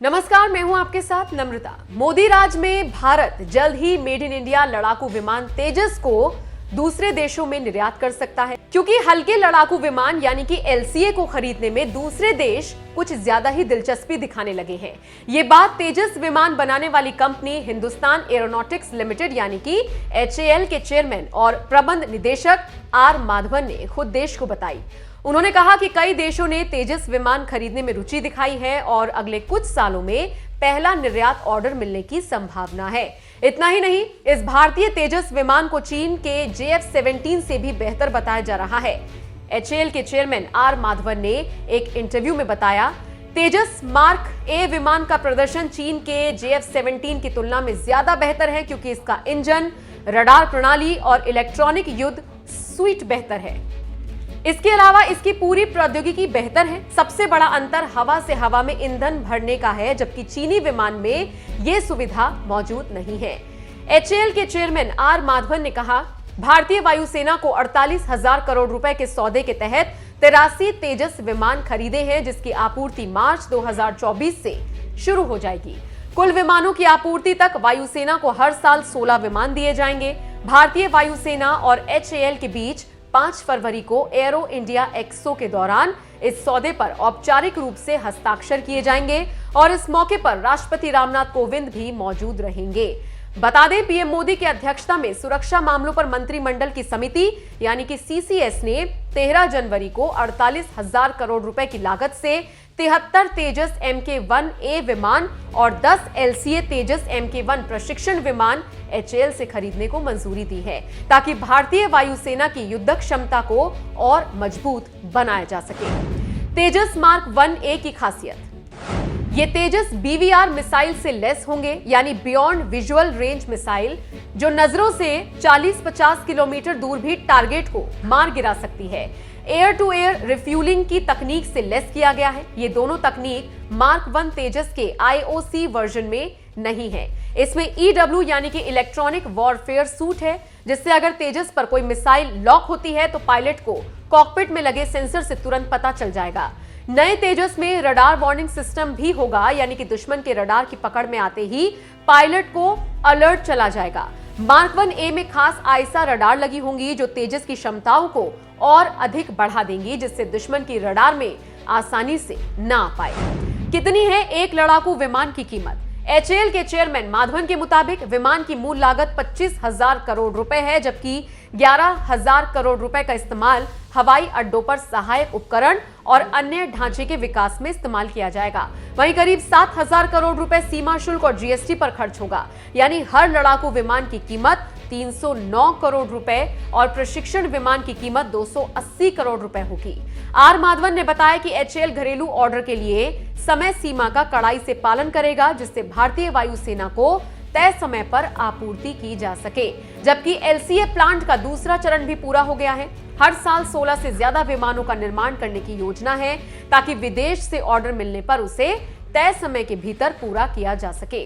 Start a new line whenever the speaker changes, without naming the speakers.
नमस्कार, मैं हूं आपके साथ नम्रता। मोदी राज में भारत जल्द ही मेड इन इंडिया लड़ाकू विमान तेजस को दूसरे देशों में निर्यात कर सकता है, क्योंकि हल्के लड़ाकू विमान यानी कि LCA को खरीदने में दूसरे देश कुछ ज्यादा ही दिलचस्पी दिखाने लगे हैं। ये बात तेजस विमान बनाने वाली कंपनी हिंदुस्तान एरोनॉटिक्स लिमिटेड यानी कि HAL के चेयरमैन और प्रबंध निदेशक R माधवन ने खुद देश को बताई। उन्होंने कहा कि कई देशों ने तेजस विमान खरीदने में रुचि दिखाई है और अगले कुछ सालों में पहला निर्यात ऑर्डर मिलने की संभावना है। इतना ही नहीं, इस भारतीय तेजस विमान को चीन के JF-17 से भी बेहतर बताया जा रहा है। HAL के चेयरमैन R माधवन ने एक इंटरव्यू में बताया, तेजस मार्क ए विमान का प्रदर्शन चीन के JF-17 की तुलना में ज्यादा बेहतर है, क्योंकि इसका इंजन, रडार प्रणाली और इलेक्ट्रॉनिक युद्ध स्वीट बेहतर है। इसके अलावा इसकी पूरी प्रौद्योगिकी बेहतर है। सबसे बड़ा अंतर हवा से हवा में ईंधन भरने का है, जबकि चीनी विमान में यह सुविधा मौजूद नहीं है। HAL के चेयरमैन R माधवन ने कहा, भारतीय वायुसेना को 48,000 करोड़ रुपए के सौदे के तहत 83 तेजस विमान खरीदे हैं, जिसकी आपूर्ति मार्च 2024 से शुरू हो जाएगी। कुल विमानों की आपूर्ति तक वायुसेना को हर साल 16 विमान दिए जाएंगे। भारतीय वायुसेना और HAL के बीच 5 फरवरी को एरो इंडिया एक्सपो के दौरान इस सौदे पर औपचारिक रूप से हस्ताक्षर किए जाएंगे और इस मौके पर राष्ट्रपति रामनाथ कोविंद भी मौजूद रहेंगे। बता दें, पीएम मोदी की अध्यक्षता में सुरक्षा मामलों पर मंत्रिमंडल की समिति यानी कि CCS ने 13 जनवरी को 48,000 करोड़ रुपए की लागत से 73 तेजस Mk-1A विमान और 10 LCA तेजस Mk-1 प्रशिक्षण विमान HAL से खरीदने को मंजूरी दी है, ताकि भारतीय वायुसेना की युद्धक क्षमता को और मजबूत बनाया जा सके। तेजस मार्क 1A की खासियत, ये तेजस BVR मिसाइल से लेस होंगे, यानी बियॉन्ड विजुअल रेंज मिसाइल, जो नजरों से 40-50 किलोमीटर दूर भी टारगेट को मार गिरा सकती है। एयर टू एयर रिफ्यूलिंग की तकनीक से लेस किया गया है। ये दोनों तकनीक मार्क 1 तेजस के IOC वर्जन में नहीं है। इसमें EW यानी कि इलेक्ट्रॉनिक वॉरफेयर सूट है, जिससे अगर तेजस पर कोई मिसाइल लॉक होती है तो पायलट को कॉकपिट में लगे सेंसर से तुरंत पता चल जाएगा। नए तेजस में रडार वार्निंग सिस्टम भी होगा, यानी कि दुश्मन के रडार की पकड़ में आते ही पायलट को अलर्ट चला जाएगा। मार्क 1A में खास आईसा रडार लगी होंगी, जो तेजस की क्षमताओं को और अधिक बढ़ा देंगी, जिससे दुश्मन की रडार में आसानी से ना आ पाए। कितनी है एक लड़ाकू विमान की कीमत? HAL के चेयरमैन माधवन के मुताबिक विमान की मूल लागत 25,000 करोड़ रुपए है, जबकि 11,000 करोड़ रुपए का इस्तेमाल हवाई अड्डों पर सहायक उपकरण और अन्य ढांचे के विकास में इस्तेमाल किया जाएगा। वहीं करीब 7,000 करोड़ रुपए सीमा शुल्क और GST पर खर्च होगा, यानी हर लड़ाकू विमान की कीमत 309 करोड़ रुपए और प्रशिक्षण विमान की कीमत 280 करोड़ रुपए होगी। R माधवन ने बताया कि HAL घरेलू ऑर्डर के लिए समय सीमा का कड़ाई से पालन करेगा, जिससे भारतीय वायुसेना को तय समय पर आपूर्ति की जा सके। जबकि LCA प्लांट का दूसरा चरण भी पूरा हो गया है। हर साल 16 से ज्यादा विमानों का निर्माण करने की योजना है, ताकि विदेश से ऑर्डर मिलने पर उसे तय समय के भीतर पूरा किया जा सके।